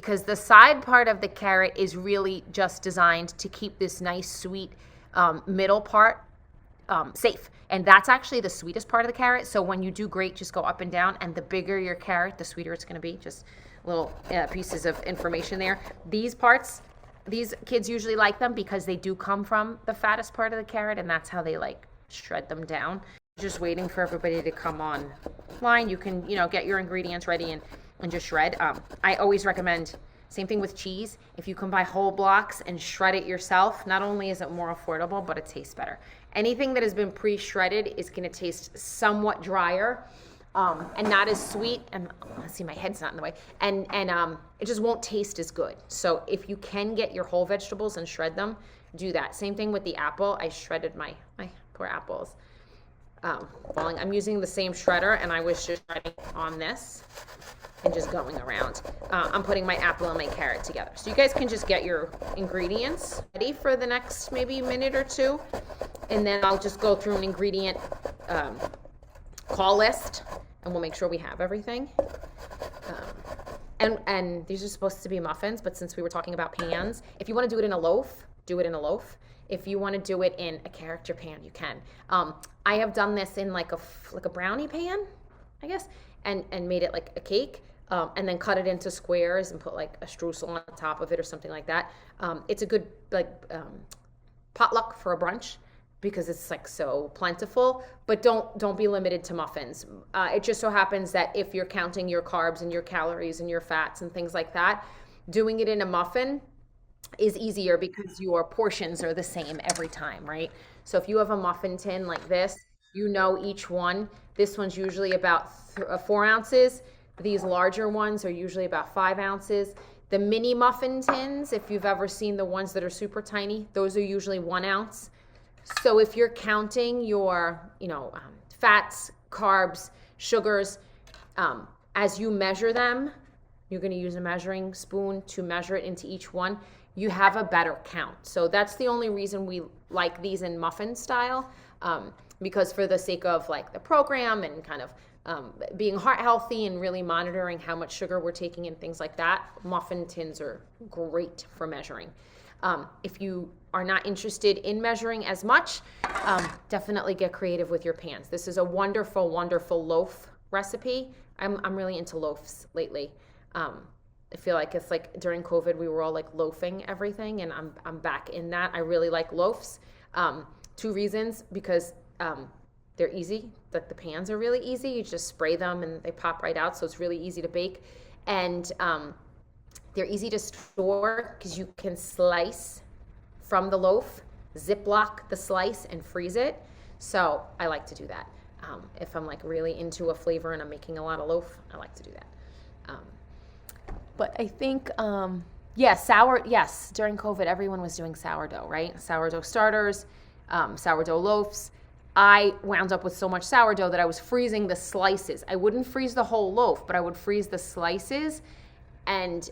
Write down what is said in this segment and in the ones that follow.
because the side part of the carrot is really just designed to keep this nice sweet middle part safe. And that's actually the sweetest part of the carrot. So when you do grate, just go up and down. And the bigger your carrot, the sweeter it's going to be. Just little pieces of information there. These parts, these kids usually like them because they do come from the fattest part of the carrot. And that's how they like shred them down. Just waiting for everybody to come online. You can, get your ingredients ready and just shred. I always recommend, same thing with cheese. If you can buy whole blocks and shred it yourself, not only is it more affordable, but it tastes better. Anything that has been pre-shredded is going to taste somewhat drier and not as sweet. And let's see, my head's not in the way. And it just won't taste as good. So if you can get your whole vegetables and shred them, do that. Same thing with the apple. I shredded my poor apples. I'm using the same shredder, and I was just shredding on this and just going around. I'm putting my apple and my carrot together. So you guys can just get your ingredients ready for the next maybe minute or two. And then I'll just go through an ingredient call list, and we'll make sure we have everything. And these are supposed to be muffins, but since we were talking about pans, if you want to do it in a loaf, do it in a loaf. If you want to do it in a character pan, you can. I have done this in like a brownie pan, I guess, and made it like a cake. And then cut it into squares and put like a streusel on top of it or something like that. It's a good potluck for a brunch because it's like so plentiful. But don't be limited to muffins. It just so happens that if you're counting your carbs and your calories and your fats and things like that, doing it in a muffin is easier because your portions are the same every time, right? So if you have a muffin tin like this, each one. This one's usually about 4 ounces. These larger ones are usually about 5 ounces. The mini muffin tins, if you've ever seen the ones that are super tiny, those are usually 1 ounce. So if you're counting your, fats, carbs, sugars, as you measure them, you're going to use a measuring spoon to measure it into each one. You have a better count. So that's the only reason we like these in muffin style, because for the sake of like the program and kind of being heart healthy and really monitoring how much sugar we're taking and things like that, muffin tins are great for measuring. If you are not interested in measuring as much, definitely get creative with your pans. This is a wonderful, wonderful loaf recipe. I'm really into loaves lately. I feel like it's like during COVID, we were all like loafing everything, and I'm back in that. I really like loaves. 2 reasons, because they're easy. Like the pans are really easy. You just spray them and they pop right out. So it's really easy to bake. And they're easy to store because you can slice from the loaf, Ziploc the slice, and freeze it. So I like to do that. If I'm like really into a flavor and I'm making a lot of loaf, I like to do that. But I think, yes, during COVID, everyone was doing sourdough, right? Sourdough starters, sourdough loaves. I wound up with so much sourdough that I was freezing the slices. I wouldn't freeze the whole loaf, but I would freeze the slices. And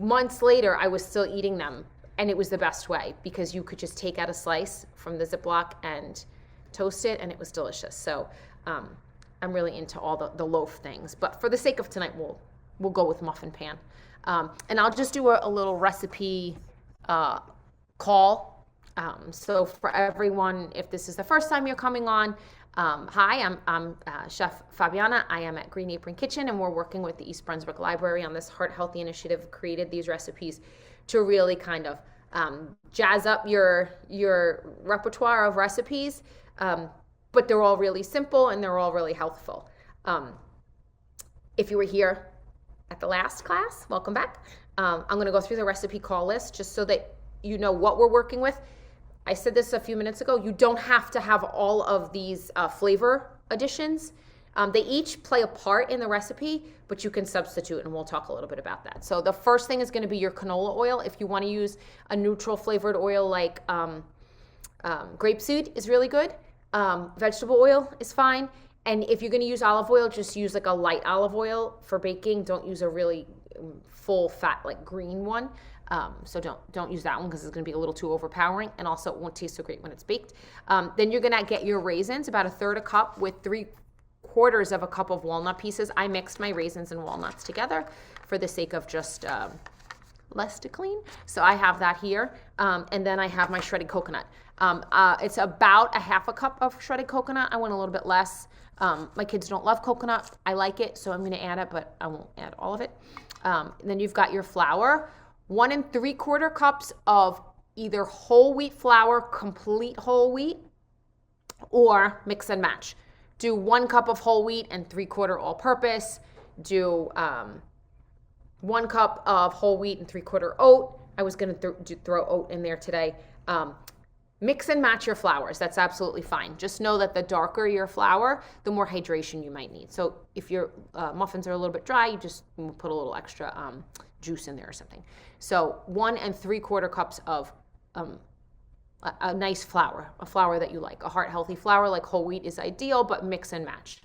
months later, I was still eating them. And it was the best way because you could just take out a slice from the Ziploc and toast it, and it was delicious. So I'm really into all the loaf things. But for the sake of tonight, we'll go with muffin pan. And I'll just do a little recipe call. So for everyone, if this is the first time you're coming on, hi, I'm Chef Fabiana. I am at Green Apron Kitchen, and we're working with the East Brunswick Library on this heart healthy initiative. Created these recipes to really kind of jazz up your repertoire of recipes, but they're all really simple and they're all really healthful. If you were here at the last class, welcome back. I'm going to go through the recipe call list just so that you know what we're working with. I said this a few minutes ago. You don't have to have all of these flavor additions. They each play a part in the recipe, but you can substitute, and we'll talk a little bit about that. So the first thing is going to be your canola oil. If you want to use a neutral flavored oil like grapeseed is really good. Vegetable oil is fine. And if you're going to use olive oil, just use like a light olive oil for baking. Don't use a really full fat like green one. So don't use that one because it's going to be a little too overpowering, and also it won't taste so great when it's baked. Then you're going to get your raisins, about 1/3 cup with 3/4 3/4 of a cup of walnut pieces. I mixed my raisins and walnuts together for the sake of just less to clean. So I have that here. And then I have my shredded coconut. It's about a 1/2 cup of shredded coconut. I want a little bit less. My kids don't love coconut. I like it, so I'm going to add it, but I won't add all of it. Then you've got your flour. 1 3/4 cups of either whole wheat flour, complete whole wheat, or mix and match. Do 1 cup of whole wheat and 3/4 all-purpose. Do 1 cup of whole wheat and 3/4 oat. I was going to throw oat in there today. Mix and match your flours. That's absolutely fine. Just know that the darker your flour, the more hydration you might need. So if your muffins are a little bit dry, you just put a little extra juice in there or something. So 1 3/4 cups of a nice flour, a flour that you like. A heart-healthy flour like whole wheat is ideal, but mix and match.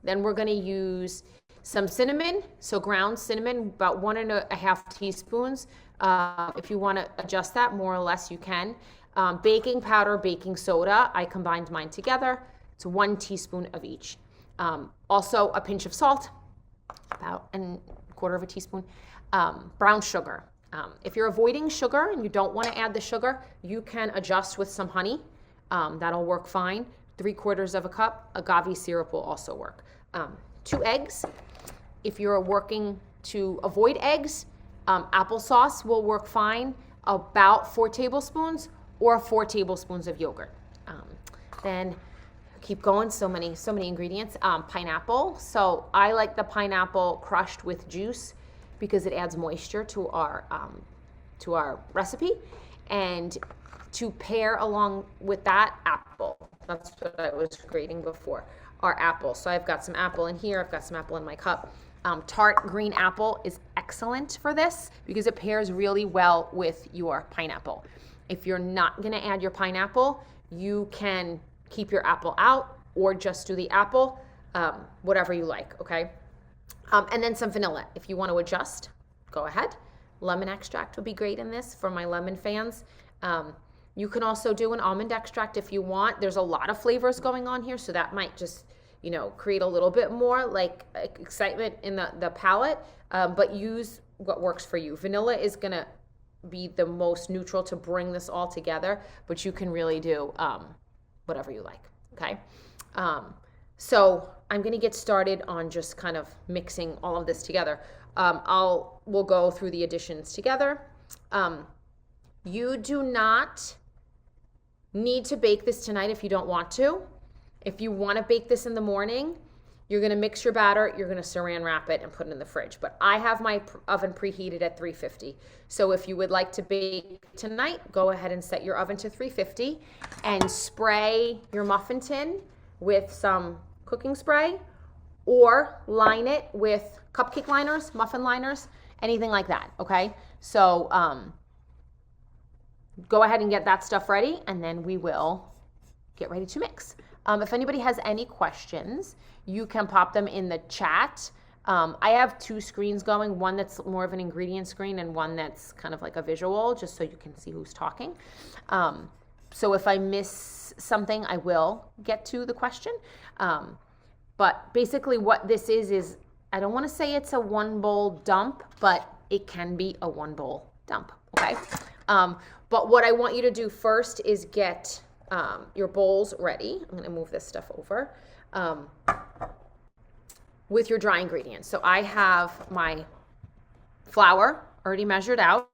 Then we're going to use some cinnamon, so ground cinnamon, about 1 1/2 teaspoons. If you want to adjust that more or less, you can. Baking powder, baking soda, I combined mine together. It's 1 teaspoon of each. Also a pinch of salt, about 1/4 teaspoon. Brown sugar. If you're avoiding sugar and you don't want to add the sugar, you can adjust with some honey. That'll work fine. 3/4 cup. Agave syrup will also work. 2 eggs. If you're working to avoid eggs, applesauce will work fine. About 4 tablespoons or 4 tablespoons of yogurt. Then keep going, so many ingredients. Pineapple. So I like the pineapple crushed with juice because it adds moisture to our recipe. And to pair along with that, apple. That's what I was grating before. Our apple. So I've got some apple in here. I've got some apple in my cup. Tart green apple is excellent for this because it pairs really well with your pineapple. If you're not going to add your pineapple, you can keep your apple out or just do the apple, whatever you like, okay? And then some vanilla. If you want to adjust, go ahead. Lemon extract would be great in this for my lemon fans. You can also do an almond extract if you want. There's a lot of flavors going on here, so that might just create a little bit more like excitement in the palate, but use what works for you. Vanilla is gonna be the most neutral to bring this all together, but you can really do whatever you like, okay? So I'm gonna get started on just kind of mixing all of this together. We'll go through the additions together. You do not need to bake this tonight if you don't want to. If you want to bake this in the morning, you're going to mix your batter, you're going to saran wrap it and put it in the fridge. But I have my oven preheated at 350. So if you would like to bake tonight, go ahead and set your oven to 350 and spray your muffin tin with some cooking spray or line it with cupcake liners, muffin liners, anything like that, okay? So go ahead and get that stuff ready and then we will get ready to mix. If anybody has any questions, you can pop them in the chat. I have 2 screens going, one that's more of an ingredient screen and one that's kind of like a visual, just so you can see who's talking. So if I miss something, I will get to the question. But basically what this is I don't want to say it's a 1 bowl dump, but it can be a 1 bowl dump, okay? But what I want you to do first is get your bowls ready. I'm going to move this stuff over with your dry ingredients. So I have my flour already measured out,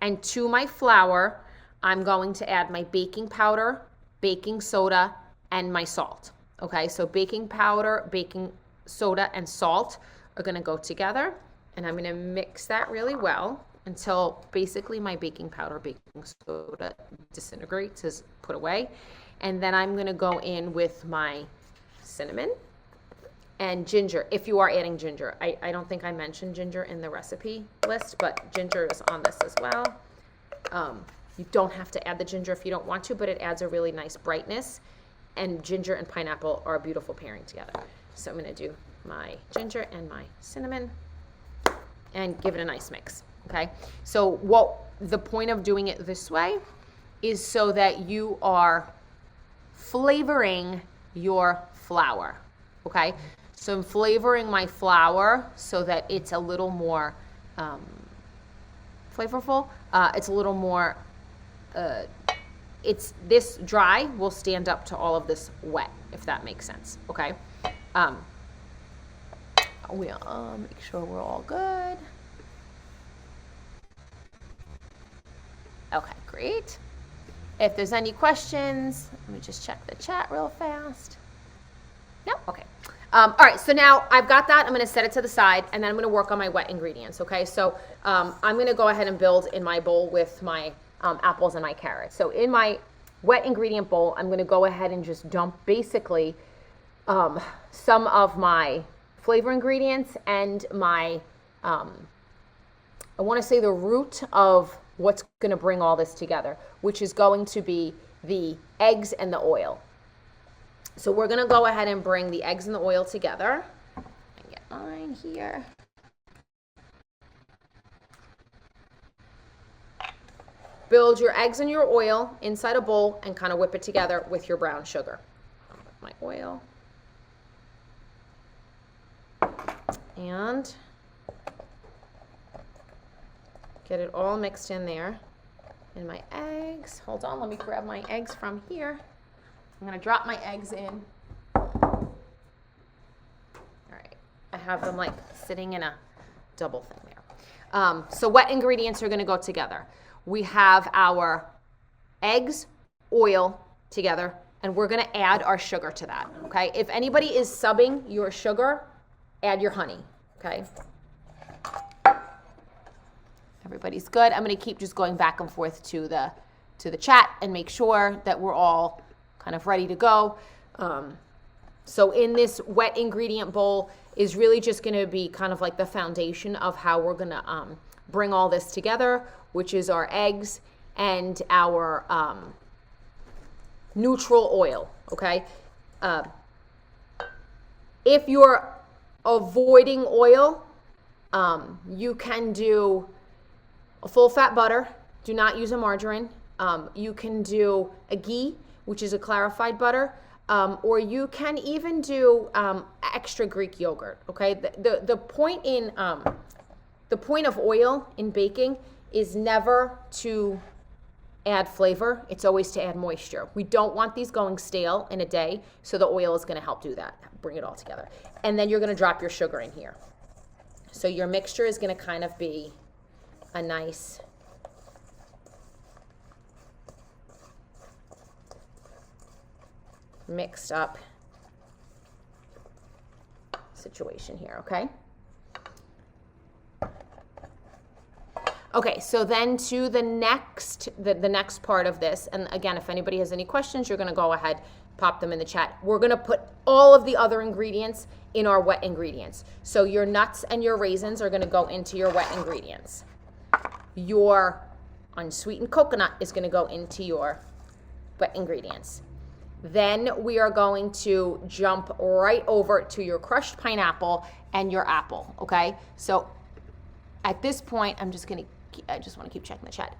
and to my flour, I'm going to add my baking powder, baking soda, and my salt. Okay, so baking powder, baking soda, and salt are going to go together, and I'm going to mix that really well until basically my baking powder, baking soda disintegrates, is put away. And then I'm gonna go in with my cinnamon and ginger, if you are adding ginger. I don't think I mentioned ginger in the recipe list, but ginger is on this as well. You don't have to add the ginger if you don't want to, but it adds a really nice brightness, and ginger and pineapple are a beautiful pairing together. So I'm gonna do my ginger and my cinnamon and give it a nice mix. Okay, so the point of doing it this way is so that you are flavoring your flour. okay? So I'm flavoring my flour so that it's a little more flavorful. It's a little more, it's this dry will stand up to all of this wet, if that makes sense, okay? We'll make sure we're all good. Okay, great. If there's any questions, let me just check the chat real fast. No? Okay. All right, so now I've got that. I'm going to set it to the side, and then I'm going to work on my wet ingredients, okay? So I'm going to go ahead and build in my bowl with my apples and my carrots. So in my wet ingredient bowl, I'm going to go ahead and just dump basically some of my flavor ingredients and my, I want to say the root of what's going to bring all this together, which is going to be the eggs and the oil. So we're going to go ahead and bring the eggs and the oil together. And get mine here. Build your eggs and your oil inside a bowl and kind of whip it together with your brown sugar. My oil. And get it all mixed in there. And my eggs. Hold on, let me grab my eggs from here. I'm going to drop my eggs in. All right. I have them like sitting in a double thing there. So wet ingredients are going to go together. We have our eggs, oil together, and we're going to add our sugar to that, okay? If anybody is subbing your sugar, add your honey, okay? Everybody's good. I'm going to keep just going back and forth to the chat and make sure that we're all kind of ready to go. So in this wet ingredient bowl is really just going to be kind of like the foundation of how we're going to bring all this together, which is our eggs and our neutral oil, okay? If you're avoiding oil, you can do a full fat butter. Do not use a margarine. You can do a ghee, which is a clarified butter, or you can even do extra Greek yogurt. Okay, the point of oil in baking is never to add flavor. It's always to add moisture. We don't want these going stale in a day, so the oil is going to help do that. Bring it all together, and then you're going to drop your sugar in here. So your mixture is going to kind of be a nice mixed up situation here, okay? Okay, so then to the next part of this, and again, if anybody has any questions, you're going to go ahead, pop them in the chat. We're going to put all of the other ingredients in our wet ingredients. So your nuts and your raisins are going to go into your wet ingredients. Your unsweetened coconut is going to go into your wet ingredients. Then we are going to jump right over to your crushed pineapple and your apple, okay? So at this point, I just want to keep checking the chat.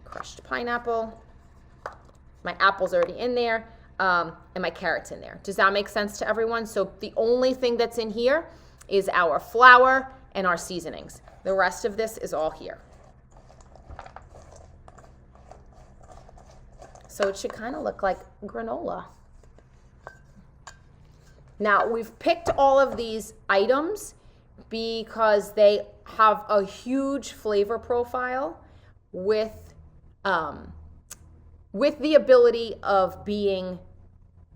Crushed pineapple, my apple's already in there, and my carrot's in there. Does that make sense to everyone? So the only thing that's in here is our flour and our seasonings. The rest of this is all here. So it should kind of look like granola. Now, we've picked all of these items because they have a huge flavor profile with the ability of being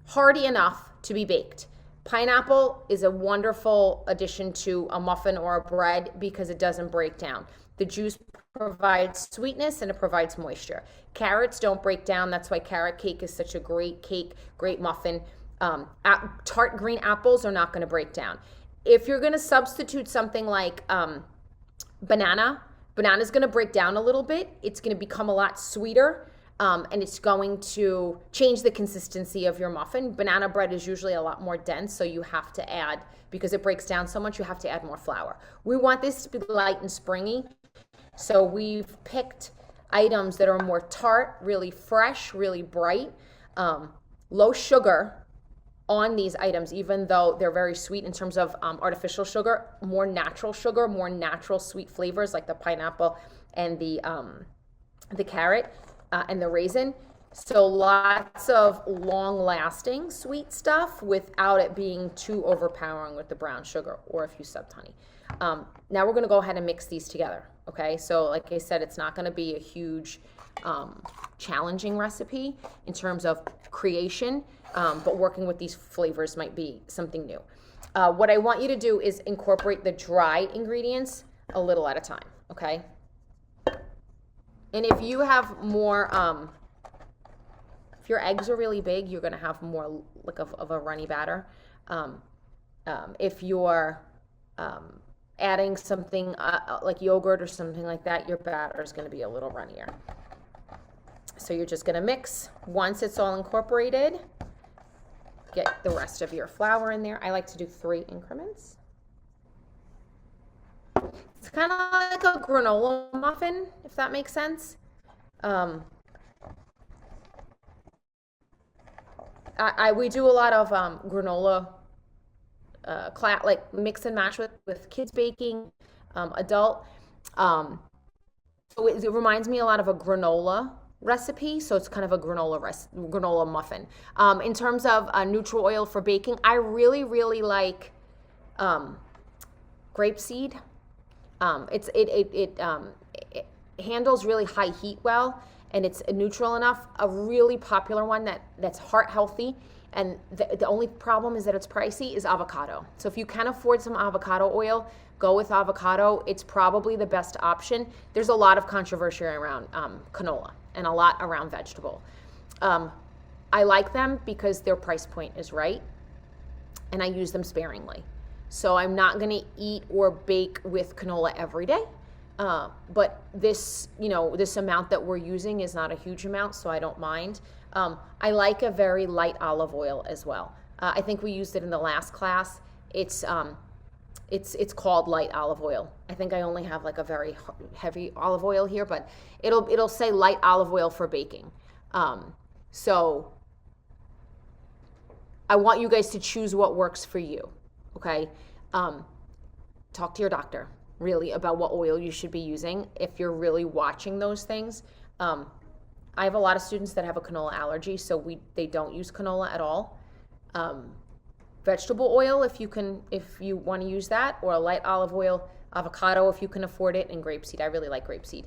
hearty enough to be baked. Pineapple is a wonderful addition to a muffin or a bread because it doesn't break down. The juice provides sweetness and it provides moisture. Carrots don't break down. That's why carrot cake is such a great cake, great muffin. Tart green apples are not going to break down. If you're going to substitute something like banana's going to break down a little bit. It's going to become a lot sweeter, and it's going to change the consistency of your muffin. Banana bread is usually a lot more dense, so you have to add, because it breaks down so much, you have to add more flour. We want this to be light and springy, so we've picked items that are more tart, really fresh, really bright, low sugar, on these items, even though they're very sweet in terms of artificial sugar, more natural sweet flavors like the pineapple and the carrot and the raisin. So lots of long-lasting sweet stuff without it being too overpowering with the brown sugar or if you subbed honey. Now we're going to go ahead and mix these together, okay? So like I said, it's not going to be a huge challenging recipe in terms of creation, but working with these flavors might be something new. What I want you to do is incorporate the dry ingredients a little at a time, okay? And if you have more, if your eggs are really big, you're going to have more like of a runny batter. If you're adding something like yogurt or something like that, your batter is going to be a little runnier. So you're just going to mix. Once it's all incorporated, get the rest of your flour in there. I like to do 3 increments. It's kind of like a granola muffin, if that makes sense. We do a lot of granola, like mix and match with kids baking, adult. So it reminds me a lot of a granola recipe, so it's kind of a granola muffin. In terms of neutral oil for baking, I really like grapeseed. It handles really high heat well, and it's neutral enough. A really popular one that's heart healthy, and the only problem is that it's pricey, is avocado. So if you can afford some avocado oil, go with avocado. It's probably the best option. There's a lot of controversy around canola and a lot around vegetable. I like them because their price point is right, and I use them sparingly. So I'm not going to eat or bake with canola every day. But this amount that we're using is not a huge amount, so I don't mind. I like a very light olive oil as well. I think we used it in the last class. It's called light olive oil. I think I only have like a very heavy olive oil here, but it'll say light olive oil for baking. So I want you guys to choose what works for you. Okay. Talk to your doctor really about what oil you should be using if you're really watching those things. I have a lot of students that have a canola allergy, so they don't use canola at all. Vegetable oil, if you want to use that, or a light olive oil, avocado if you can afford it, and grapeseed. I really like grapeseed.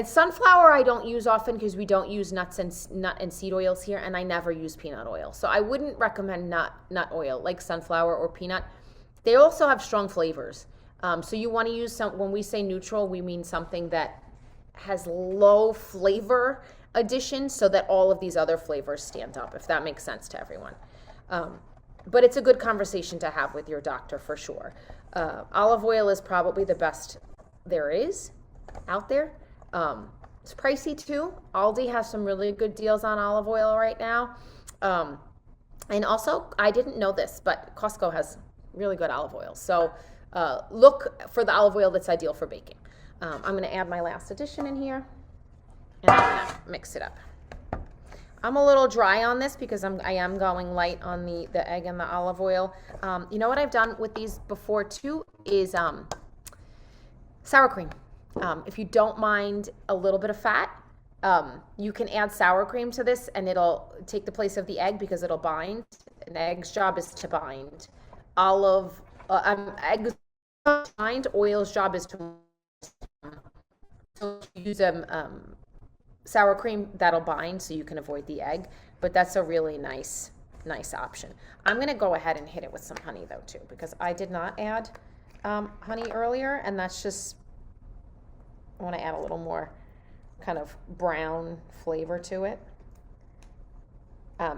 Sunflower I don't use often because we don't use nut and seed oils here, and I never use peanut oil. So I wouldn't recommend nut oil like sunflower or peanut. They also have strong flavors. So you want to use when we say neutral, we mean something that has low flavor additions so that all of these other flavors stand up, if that makes sense to everyone. But it's a good conversation to have with your doctor for sure. Olive oil is probably the best there is out there. It's pricey too. Aldi has some really good deals on olive oil right now. And also, I didn't know this, but Costco has really good olive oil. So look for the olive oil that's ideal for baking. I'm going to add my last addition in here, and I'm going to mix it up. I'm a little dry on this because I am going light on the egg and the olive oil. You know what I've done with these before too is sour cream. If you don't mind a little bit of fat, you can add sour cream to this, and it'll take the place of the egg because it'll bind. An egg's job is to bind. Eggs bind. Oil's job is to use sour cream, that'll bind so you can avoid the egg, but that's a really nice option. I'm going to go ahead and hit it with some honey though too, because I did not add honey earlier, and that's just, I want to add a little more kind of brown flavor to it.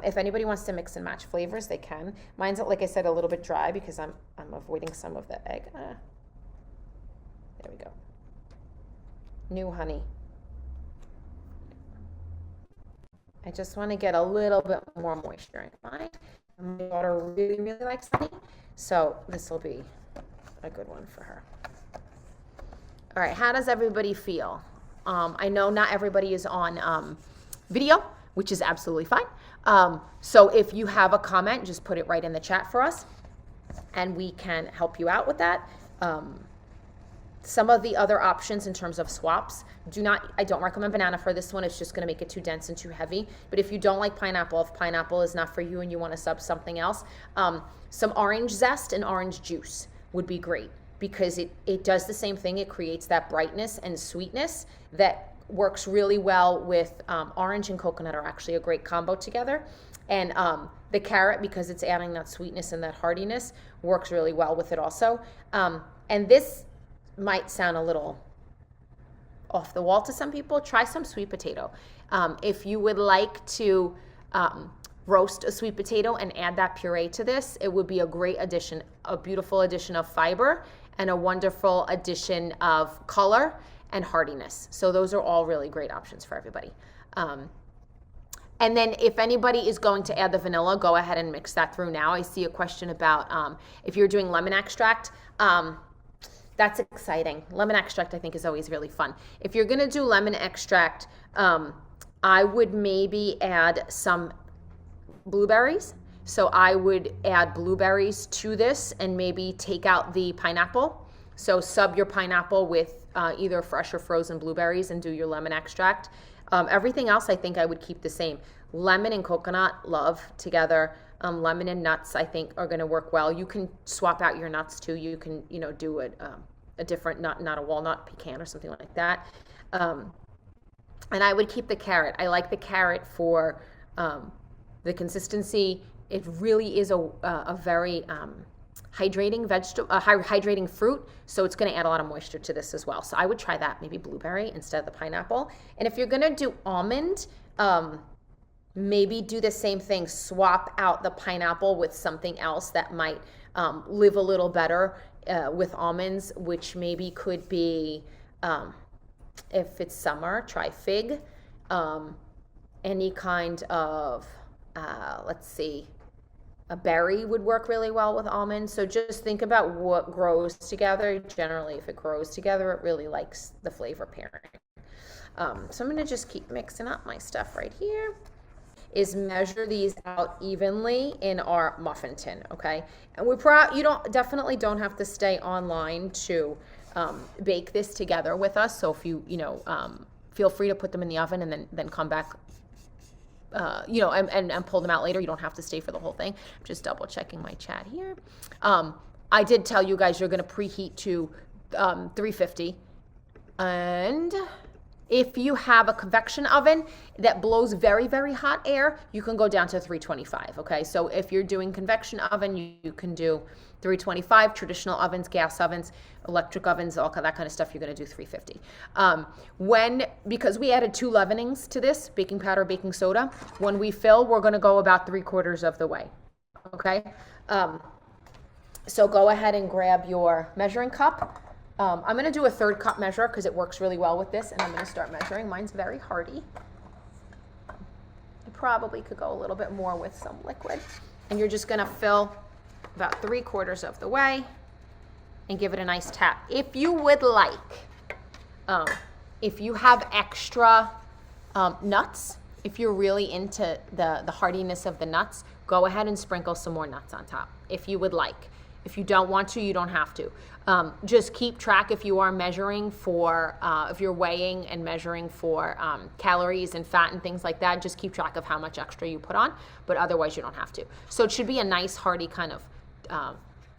If anybody wants to mix and match flavors, they can. Mine's, like I said, a little bit dry because I'm avoiding some of the egg. There we go. New honey. I just want to get a little bit more moisture in mine. My daughter really likes honey, so this will be a good one for her. All right, how does everybody feel? I know not everybody is on video, which is absolutely fine. So if you have a comment, just put it right in the chat for us, and we can help you out with that. Some of the other options in terms of swaps, I don't recommend banana for this one. It's just going to make it too dense and too heavy. But if you don't like pineapple, if pineapple is not for you and you want to sub something else, some orange zest and orange juice would be great, because it does the same thing. It creates that brightness and sweetness that works really well with orange and coconut are actually a great combo together. And the carrot, because it's adding that sweetness and that heartiness, works really well with it also. And this might sound a little off the wall to some people. Try some sweet potato. If you would like to roast a sweet potato and add that puree to this, it would be a great addition, a beautiful addition of fiber and a wonderful addition of color and heartiness. So those are all really great options for everybody. And then if anybody is going to add the vanilla, go ahead and mix that through now. I see a question about if you're doing lemon extract. That's exciting. Lemon extract, I think, is always really fun. If you're going to do lemon extract, I would maybe add some blueberries. So I would add blueberries to this and maybe take out the pineapple. So sub your pineapple with either fresh or frozen blueberries and do your lemon extract. Everything else I think I would keep the same. Lemon and coconut, love together. Lemon and nuts, I think, are going to work well. You can swap out your nuts too. You can, do a different nut, not a walnut, pecan or something like that. And I would keep the carrot. I like the carrot for the consistency. It really is a very hydrating hydrating fruit, so it's going to add a lot of moisture to this as well. So I would try that, maybe blueberry instead of the pineapple. And if you're going to do almond, maybe do the same thing. Swap out the pineapple with something else that might live a little better with almonds, which maybe could be, if it's summer, try fig. Any kind of, let's see, a berry would work really well with almonds. So just think about what grows together. Generally, if it grows together, it really likes the flavor pairing. So I'm going to just keep mixing up my stuff right here. Is measure these out evenly in our muffin tin, okay? And you definitely don't have to stay online to bake this together with us. So if you feel free to put them in the oven and then come back and pull them out later. You don't have to stay for the whole thing. I'm just double checking my chat here. I did tell you guys you're going to preheat to 350. And if you have a convection oven that blows very, very hot air, you can go down to 325, okay? So if you're doing convection oven, you can do 325. Traditional ovens, gas ovens, electric ovens, all that kind of stuff, you're going to do 350. Because we added 2 leavenings to this, baking powder, baking soda, when we fill, we're going to go about 3/4 of the way, okay? So go ahead and grab your measuring cup. I'm going to do a 1/3 cup measure because it works really well with this, and I'm going to start measuring. Mine's very hearty. You probably could go a little bit more with some liquid. And you're just going to fill about 3/4 of the way and give it a nice tap. If you would like, if you have extra nuts, if you're really into the heartiness of the nuts, go ahead and sprinkle some more nuts on top if you would like. If you don't want to, you don't have to. Just keep track if you are measuring for, if you're weighing and measuring for calories and fat and things like that, just keep track of how much extra you put on, but otherwise you don't have to. So it should be a nice hearty kind of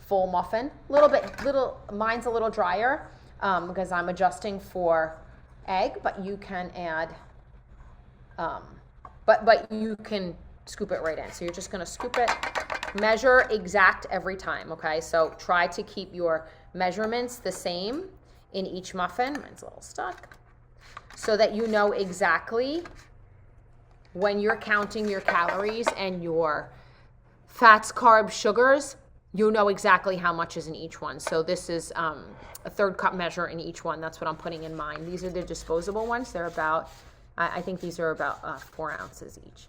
full muffin. Mine's a little drier because I'm adjusting for egg, but you can add, but you can scoop it right in. So you're just gonna scoop it, measure exact every time, okay? So try to keep your measurements the same in each muffin. Mine's a little stuck. So that you know exactly when you're counting your calories and your fats, carbs, sugars, you know exactly how much is in each one. So this is a 1/3 cup measure in each one. That's what I'm putting in mine. These are the disposable ones. They're about, I think these are about 4 ounces each.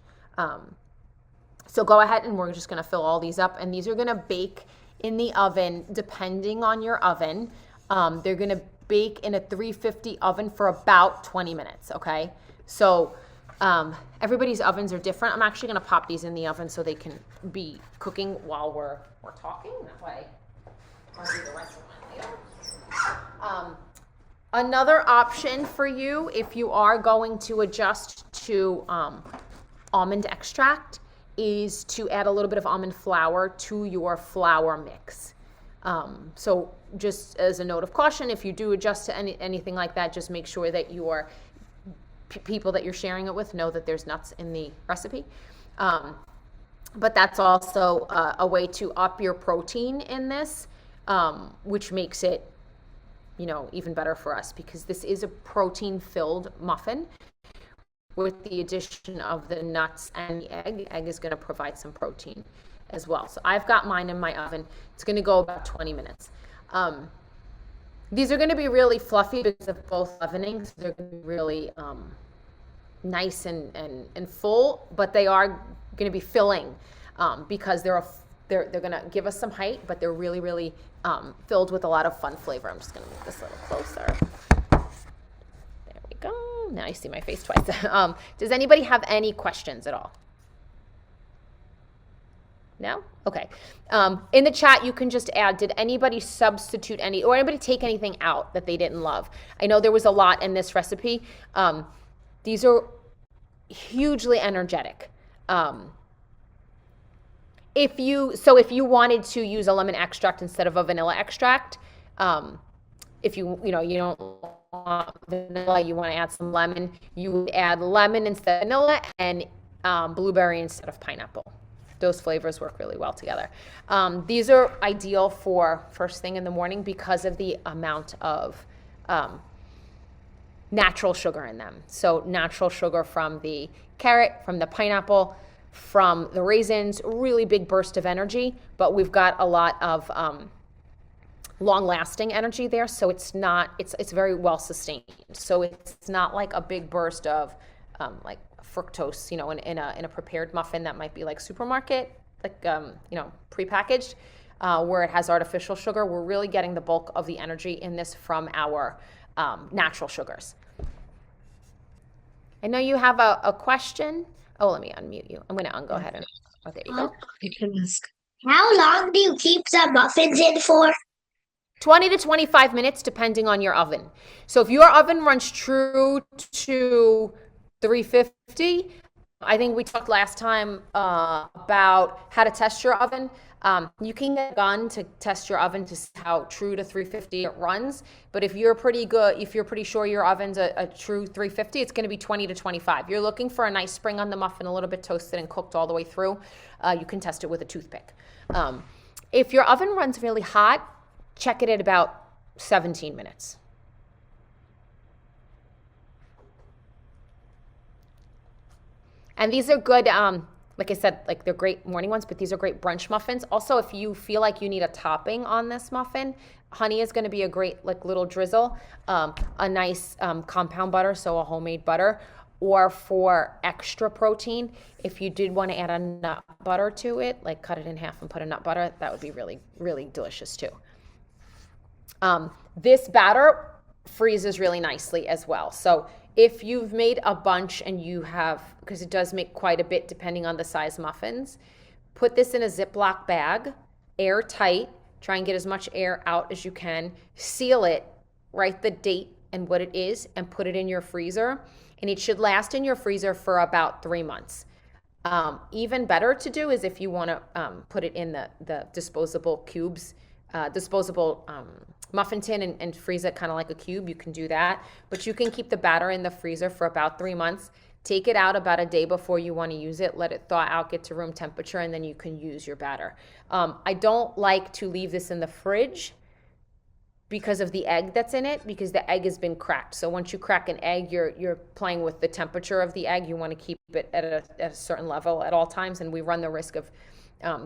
So go ahead and we're just going to fill all these up, and these are going to bake in the oven depending on your oven. They're going to bake in a 350 oven for about 20 minutes, okay? So Everybody's ovens are different. I'm actually going to pop these in the oven so they can be cooking while we're talking. That way I'll do the rest of mine later. Another option for you, if you are going to adjust to almond extract, is to add a little bit of almond flour to your flour mix. So just as a note of caution, if you do adjust to anything like that, just make sure that your people that you're sharing it with know that there's nuts in the recipe. But that's also a way to up your protein in this, which makes it, even better for us, because this is a protein-filled muffin. With the addition of the nuts and the egg is going to provide some protein as well. So I've got mine in my oven. It's going to go about 20 minutes. These are going to be really fluffy because of both ovening. So they're going to be really nice and full, but they are going to be filling because they're going to give us some height, but they're really, really filled with a lot of fun flavor. I'm just going to move this a little closer. There we go. Now I see my face twice. Does anybody have any questions at all? No? Okay. In the chat, you can just add, did anybody substitute or anybody take anything out that they didn't love? I know there was a lot in this recipe. These are hugely energetic. If you wanted to use a lemon extract instead of a vanilla extract, if you don't want vanilla, you want to add some lemon, you would add lemon instead of vanilla and blueberry instead of pineapple. Those flavors work really well together. These are ideal for first thing in the morning because of the amount of natural sugar in them. So natural sugar from the carrot, from the pineapple, from the raisins, really big burst of energy, but we've got a lot of long-lasting energy there, so it's very well sustained. So it's not like a big burst of like fructose, in a prepared muffin that might be like supermarket, like prepackaged, where it has artificial sugar. We're really getting the bulk of the energy in this from our natural sugars. I know you have a question. Oh, let me unmute you. I'm going to go ahead and. Oh, there you go. I can ask. How long do you keep the muffins in for? 20 to 25 minutes, depending on your oven. So if your oven runs true to 350, I think we talked last time about how to test your oven. You can get a gun to test your oven to see how true to 350 it runs. But if you're pretty sure your oven's a true 350, it's going to be 20 to 25. You're looking for a nice spring on the muffin, a little bit toasted and cooked all the way through. You can test it with a toothpick. If your oven runs really hot, check it at about 17 minutes. And these are good, like I said, like they're great morning ones, but these are great brunch muffins. Also, if you feel like you need a topping on this muffin, honey is going to be a great like little drizzle, a nice compound butter, so a homemade butter, or for extra protein, if you did want to add a nut butter to it, like cut it in half and put a nut butter, that would be really, really delicious too. This batter freezes really nicely as well. So if you've made a bunch and you have, because it does make quite a bit depending on the size muffins, put this in a Ziploc bag, airtight, try and get as much air out as you can, seal it, write the date and what it is, and put it in your freezer. And it should last in your freezer for about 3 months. Even better to do is if you want to put it in the disposable cubes, disposable muffin tin and freeze it kind of like a cube, you can do that. But you can keep the batter in the freezer for about 3 months. Take it out about a day before you want to use it. Let it thaw out, get to room temperature, and then you can use your batter. I don't like to leave this in the fridge because of the egg that's in it, because the egg has been cracked. So once you crack an egg, you're playing with the temperature of the egg. You want to keep it at a certain level at all times, and we run the risk of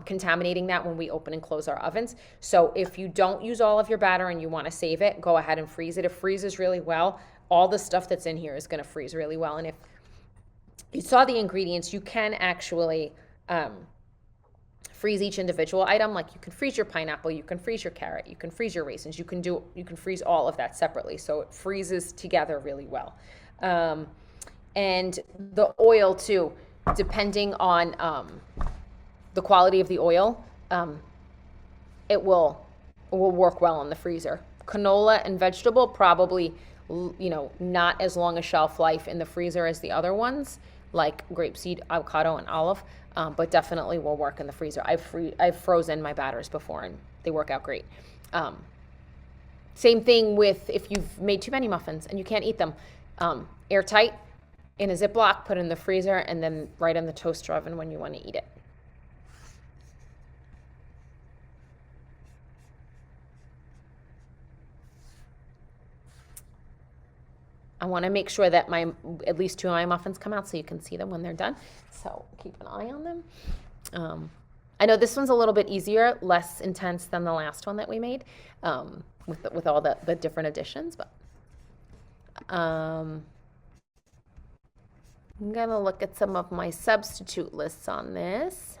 contaminating that when we open and close our ovens. So if you don't use all of your batter and you want to save it, go ahead and freeze it. It freezes really well. All the stuff that's in here is going to freeze really well. And if you saw the ingredients, you can actually freeze each individual item. Like you can freeze your pineapple, you can freeze your carrot, you can freeze your raisins, you can freeze all of that separately. So it freezes together really well. And the oil too, depending on the quality of the oil, it will work well in the freezer. Canola and vegetable probably, not as long a shelf life in the freezer as the other ones, like grapeseed, avocado, and olive, but definitely will work in the freezer. I've frozen my batters before, and they work out great. Same thing with if you've made too many muffins and you can't eat them. Airtight in a Ziploc, put it in the freezer, and then right in the toaster oven when you want to eat it. I want to make sure that at least 2 of my muffins come out so you can see them when they're done. So keep an eye on them. I know this one's a little bit easier, less intense than the last one that we made, with all the different additions. But I'm gonna look at some of my substitute lists on this.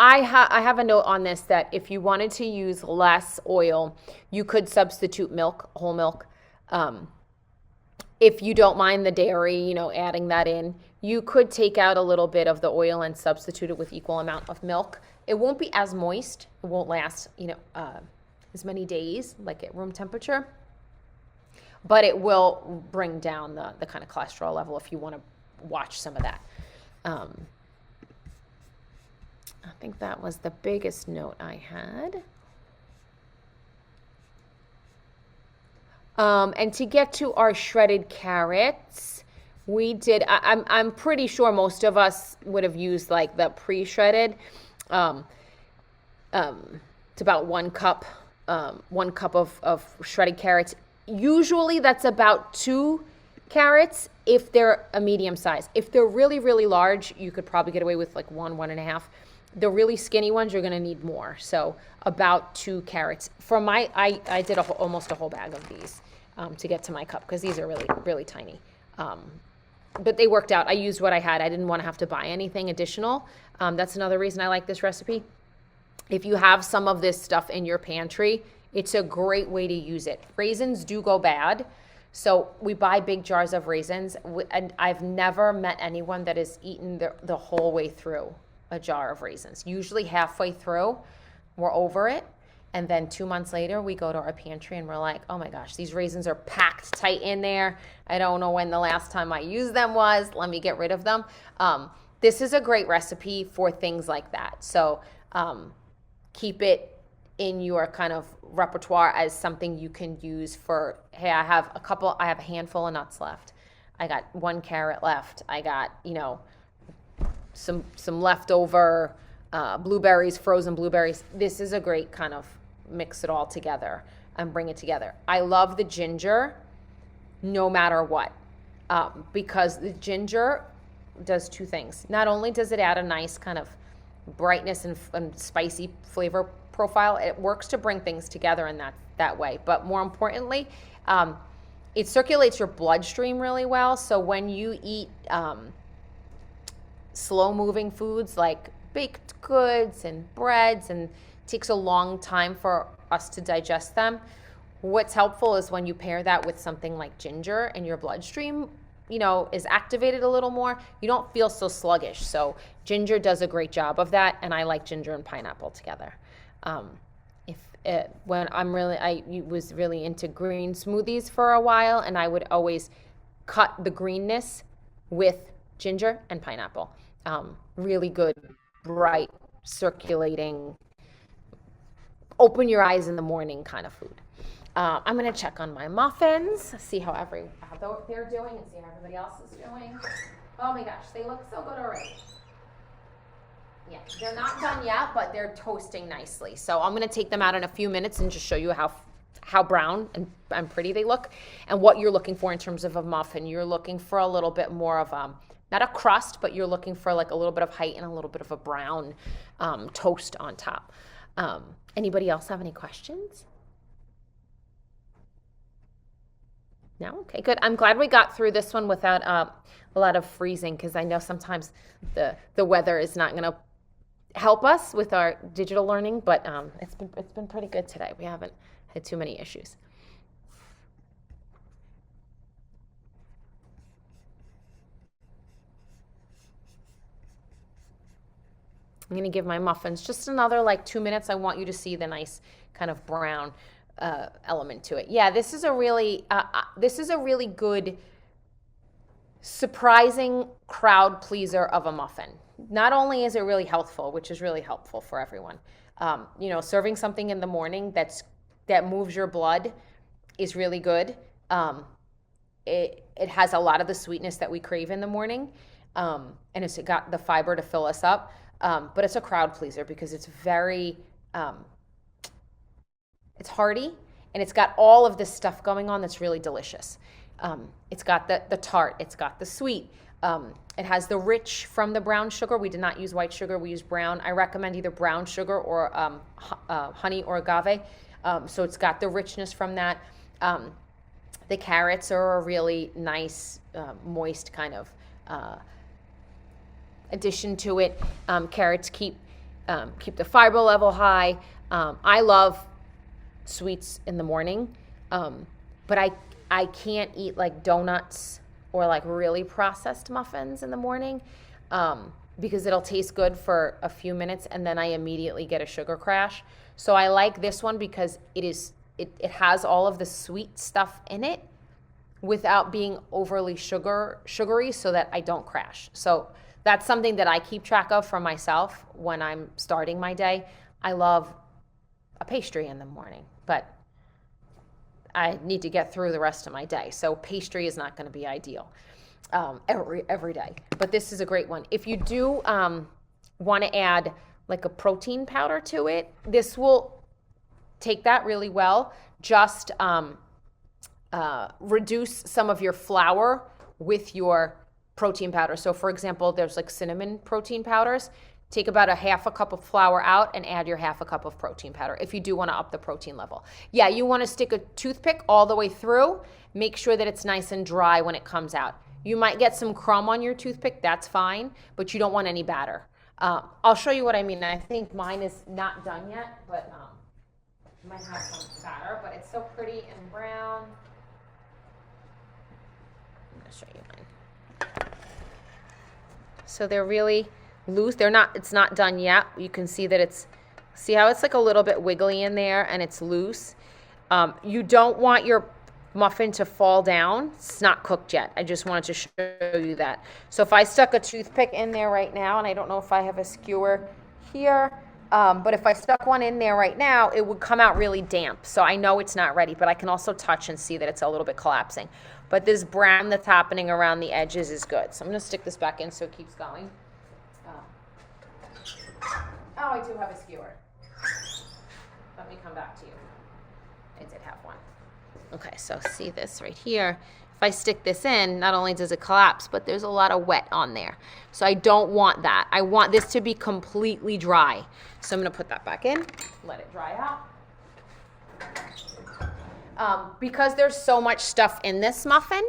I have a note on this that if you wanted to use less oil, you could substitute milk, whole milk. If you don't mind the dairy, adding that in, you could take out a little bit of the oil and substitute it with equal amount of milk. It won't be as moist. It won't last, as many days like at room temperature. But it will bring down the kind of cholesterol level if you want to watch some of that. I think that was the biggest note I had. And to get to our shredded carrots, we did, I'm pretty sure most of us would have used like the pre-shredded. It's about 1 cup, 1 cup of shredded carrots. Usually that's about 2 carrots if they're a medium size. If they're really, really large, you could probably get away with like 1.5. The really skinny ones, you're going to need more. So about 2 carrots. For I did almost a whole bag of these to get to my cup because these are really, really tiny. But they worked out. I used what I had. I didn't want to have to buy anything additional. That's another reason I like this recipe. If you have some of this stuff in your pantry, it's a great way to use it. Raisins do go bad. So we buy big jars of raisins. And I've never met anyone that has eaten the whole way through a jar of raisins. Usually halfway through, we're over it. And then 2 months later, we go to our pantry and we're like, oh my gosh, these raisins are packed tight in there. I don't know when the last time I used them was. Let me get rid of them. This is a great recipe for things like that. So keep it in your kind of repertoire as something you can use for, hey, I have a handful of nuts left. I got 1 carrot left. I got, some leftover blueberries, frozen blueberries. This is a great kind of mix it all together and bring it together. I love the ginger no matter what, because the ginger does 2 things. Not only does it add a nice kind of brightness and spicy flavor profile, it works to bring things together in that way. But more importantly, it circulates your bloodstream really well. So when you eat slow-moving foods like baked goods and breads, and it takes a long time for us to digest them, what's helpful is when you pair that with something like ginger and your bloodstream, is activated a little more, you don't feel so sluggish. So ginger does a great job of that, and I like ginger and pineapple together. When I was really into green smoothies for a while, and I would always cut the greenness with ginger and pineapple. Really good, bright, circulating, open your eyes in the morning kind of food. I'm going to check on my muffins, see how they're doing, and see how everybody else is doing. Oh my gosh, they look so good already. Yeah, they're not done yet, but they're toasting nicely. So I'm going to take them out in a few minutes and just show you how brown and pretty they look, and what you're looking for in terms of a muffin. You're looking for a little bit more of not a crust, but you're looking for like a little bit of height and a little bit of a brown toast on top. Anybody else have any questions? No? Okay, good. I'm glad we got through this one without a lot of freezing, because I know sometimes the weather is not going to help us with our digital learning, but it's been pretty good today. We haven't had too many issues. I'm going to give my muffins just another like 2 minutes. I want you to see the nice kind of brown element to it. Yeah, this is a really good, surprising crowd pleaser of a muffin. Not only is it really healthful, which is really helpful for everyone, serving something in the morning that moves your blood is really good. It has a lot of the sweetness that we crave in the morning, and it's got the fiber to fill us up. But it's a crowd pleaser because it's very, it's hearty, and it's got all of this stuff going on that's really delicious. It's got the tart, it's got the sweet. It has the rich from the brown sugar. We did not use white sugar, we used brown. I recommend either brown sugar or honey or agave. So it's got the richness from that. The carrots are a really nice, moist kind of addition to it. Carrots keep the fiber level high. I love sweets in the morning, but I can't eat like donuts or like really processed muffins in the morning because it'll taste good for a few minutes and then I immediately get a sugar crash. So I like this one because it has all of the sweet stuff in it without being overly sugary so that I don't crash. So that's something that I keep track of for myself when I'm starting my day. I love a pastry in the morning, but I need to get through the rest of my day. So pastry is not going to be ideal every day. But this is a great one. If you do want to add like a protein powder to it, this will take that really well. Just reduce some of your flour with your protein powder. So for example, there's like cinnamon protein powders. Take about a half a cup of flour out and add your half a cup of protein powder if you do want to up the protein level. Yeah, you want to stick a toothpick all the way through. Make sure that it's nice and dry when it comes out. You might get some crumb on your toothpick, that's fine, but you don't want any batter. I'll show you what I mean. I think mine is not done yet, but might have some batter, but it's so pretty and brown. I'm going to show you mine. So they're really loose. It's not done yet. You can see that see how it's like a little bit wiggly in there and it's loose. You don't want your muffin to fall down. It's not cooked yet. I just wanted to show you that. So if I stuck a toothpick in there right now, and I don't know if I have a skewer here, but if I stuck one in there right now, it would come out really damp. So I know it's not ready, but I can also touch and see that it's a little bit collapsing. But this brown that's happening around the edges is good. So I'm going to stick this back in so it keeps going. Oh, I do have a skewer. Let me come back to you. I did have one. Okay, so see this right here. If I stick this in, not only does it collapse, but there's a lot of wet on there. So I don't want that. I want this to be completely dry. So I'm going to put that back in, let it dry out. Because there's so much stuff in this muffin,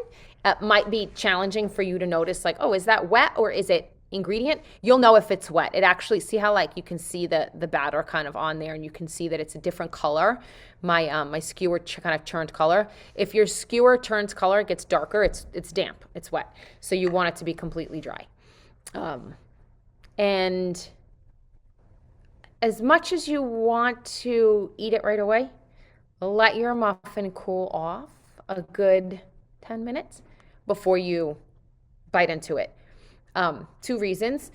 it might be challenging for you to notice like, oh, is that wet or is it ingredient? You'll know if it's wet. It actually, see how like you can see the batter kind of on there and you can see that it's a different color. My skewer kind of turned color. If your skewer turns color, it gets darker, it's damp, it's wet. So you want it to be completely dry. And as much as you want to eat it right away, let your muffin cool off a good 10 minutes before you bite into it. 2 reasons.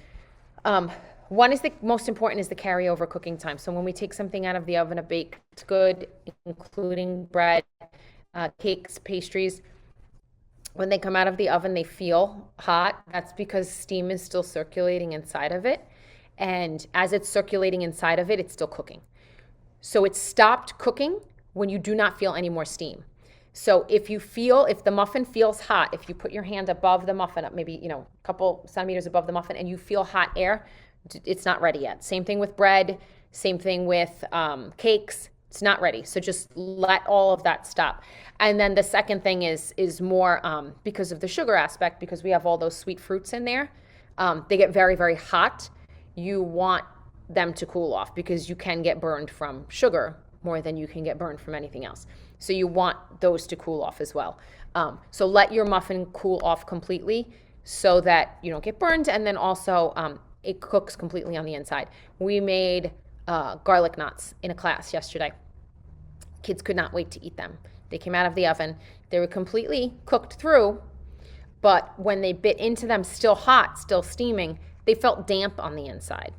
One is the most important is the carryover cooking time. So when we take something out of the oven, a baked good, including bread, cakes, pastries, when they come out of the oven, they feel hot. That's because steam is still circulating inside of it. And as it's circulating inside of it, it's still cooking. So it stopped cooking when you do not feel any more steam. So if the muffin feels hot, if you put your hand above the muffin, maybe, a couple centimeters above the muffin, and you feel hot air, it's not ready yet. Same thing with bread, same thing with cakes, it's not ready. So just let all of that stop. And then the second thing is more because of the sugar aspect, because we have all those sweet fruits in there, they get very, very hot. You want them to cool off because you can get burned from sugar more than you can get burned from anything else. So you want those to cool off as well. So let your muffin cool off completely so that you don't get burned. And then also it cooks completely on the inside. We made garlic knots in a class yesterday. Kids could not wait to eat them. They came out of the oven. They were completely cooked through, but when they bit into them, still hot, still steaming, they felt damp on the inside.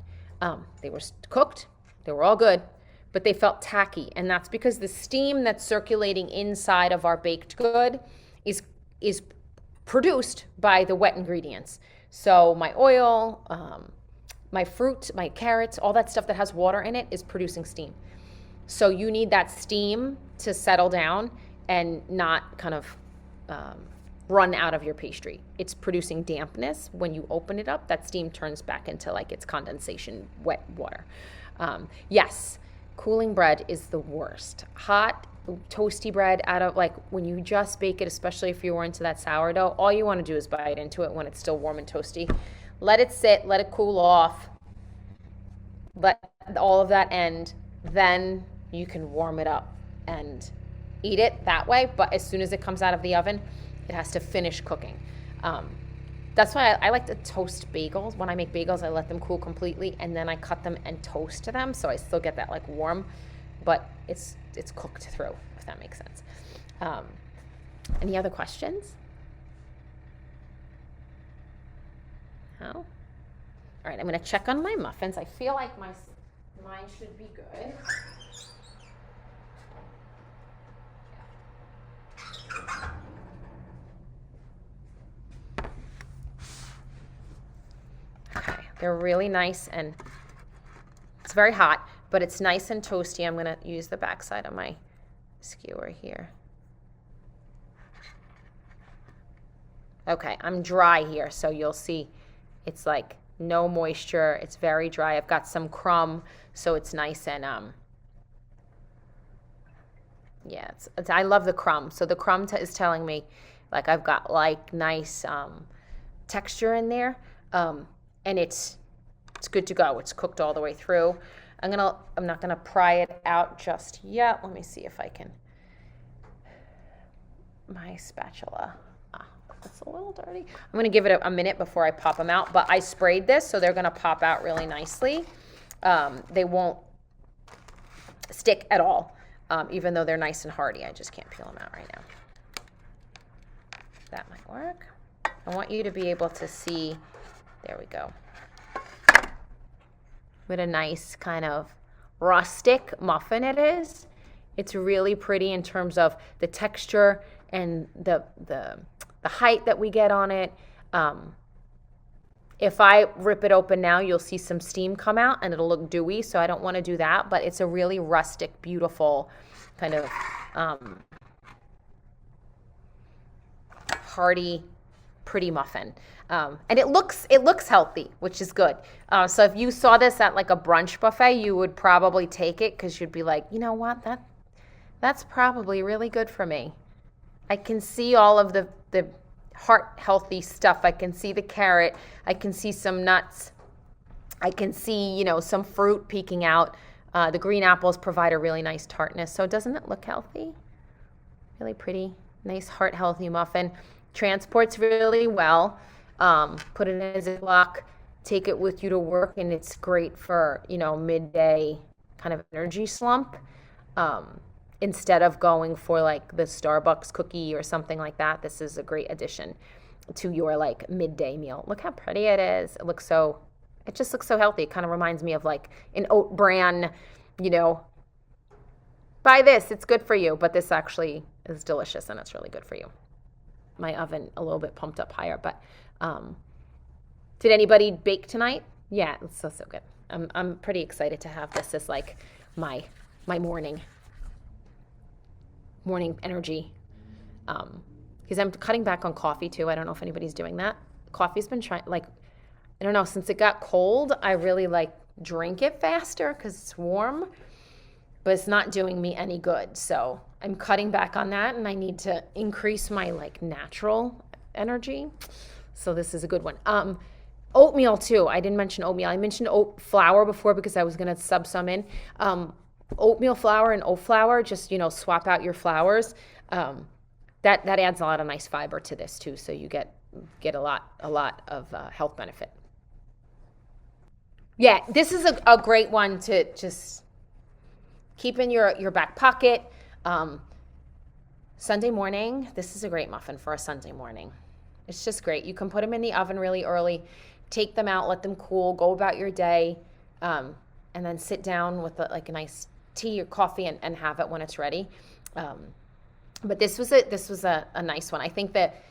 They were cooked. They were all good, but they felt tacky, and that's because the steam that's circulating inside of our baked good is produced by the wet ingredients. So my oil, my fruit, my carrots, all that stuff that has water in it is producing steam. So you need that steam to settle down and not kind of run out of your pastry. It's producing dampness. When you open it up, that steam turns back into like it's condensation, wet water. Yes, cooling bread is the worst. Hot, toasty bread out of like when you just bake it, especially if you were into that sourdough, all you want to do is bite into it when it's still warm and toasty. Let it sit, let it cool off, let all of that end, then you can warm it up and eat it that way. But as soon as it comes out of the oven, it has to finish cooking. That's why I like to toast bagels. When I make bagels, I let them cool completely, and then I cut them and toast them, so I still get that like warm, but it's cooked through, if that makes sense. Any other questions? No? All right, I'm gonna check on my muffins. I feel like mine should be good. Okay, they're really nice, and it's very hot, but it's nice and toasty. I'm gonna use the backside of my skewer here. Okay, I'm dry here, so you'll see it's like no moisture. It's very dry. I've got some crumb, so it's nice and yeah, I love the crumb. So the crumb is telling me like I've got like nice texture in there, and it's good to go. It's cooked all the way through. I'm not gonna pry it out just yet. Let me see if I can. My spatula. It's a little dirty. I'm going to give it a minute before I pop them out, but I sprayed this, so they're going to pop out really nicely. They won't stick at all, even though they're nice and hearty. I just can't peel them out right now. That might work. I want you to be able to see, there we go, what a nice kind of rustic muffin it is. It's really pretty in terms of the texture and the height that we get on it. If I rip it open now, you'll see some steam come out and it'll look dewy, so I don't want to do that, but it's a really rustic, beautiful kind of hearty, pretty muffin. And it looks healthy, which is good. So if you saw this at like a brunch buffet, you would probably take it because you'd be like, you know what, that's probably really good for me. I can see all of the heart healthy stuff. I can see the carrot. I can see some nuts. I can see, some fruit peeking out. The green apples provide a really nice tartness. So doesn't it look healthy? Really pretty, nice heart healthy muffin. Transports really well. Put it in a Ziploc, take it with you to work, and it's great for, midday kind of energy slump. Instead of going for like the Starbucks cookie or something like that, this is a great addition to your like midday meal. Look how pretty it is. It just looks so healthy. It kind of reminds me of like an oat bran, buy this, it's good for you, but this actually is delicious and it's really good for you. My oven a little bit pumped up higher, but did anybody bake tonight? Yeah, it's so good. I'm pretty excited to have this as like my morning energy, because I'm cutting back on coffee too. I don't know if anybody's doing that. Coffee's been I don't know, since it got cold, I really drink it faster because it's warm, but it's not doing me any good. So I'm cutting back on that, and I need to increase my natural energy. So this is a good one. Oatmeal too. I didn't mention oatmeal. I mentioned oat flour before because I was going to sub some in. Oatmeal flour and oat flour, just, swap out your flours. That adds a lot of nice fiber to this too. So you get a lot of health benefit. Yeah, this is a great one to just keep in your back pocket. Sunday morning, this is a great muffin for a Sunday morning. It's just great. You can put them in the oven really early, take them out, let them cool, go about your day, and then sit down with like a nice tea or coffee and have it when it's ready. But this was a nice one. I think that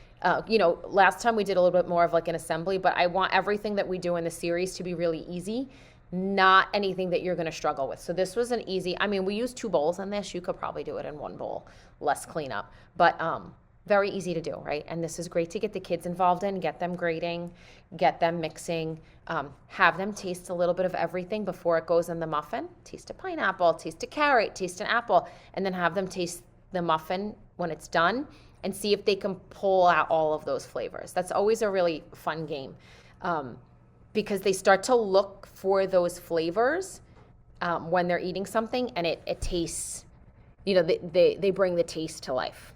last time we did a little bit more of like an assembly, but I want everything that we do in the series to be really easy, not anything that you're going to struggle with. So this was an easy, I mean, we used 2 bowls in this. You could probably do it in 1 bowl, less cleanup, but very easy to do, right? And this is great to get the kids involved in, get them grating, get them mixing, have them taste a little bit of everything before it goes in the muffin. Taste a pineapple, taste a carrot, taste an apple, and then have them taste the muffin when it's done and see if they can pull out all of those flavors. That's always a really fun game. Because they start to look for those flavors when they're eating something, and it tastes, they bring the taste to life.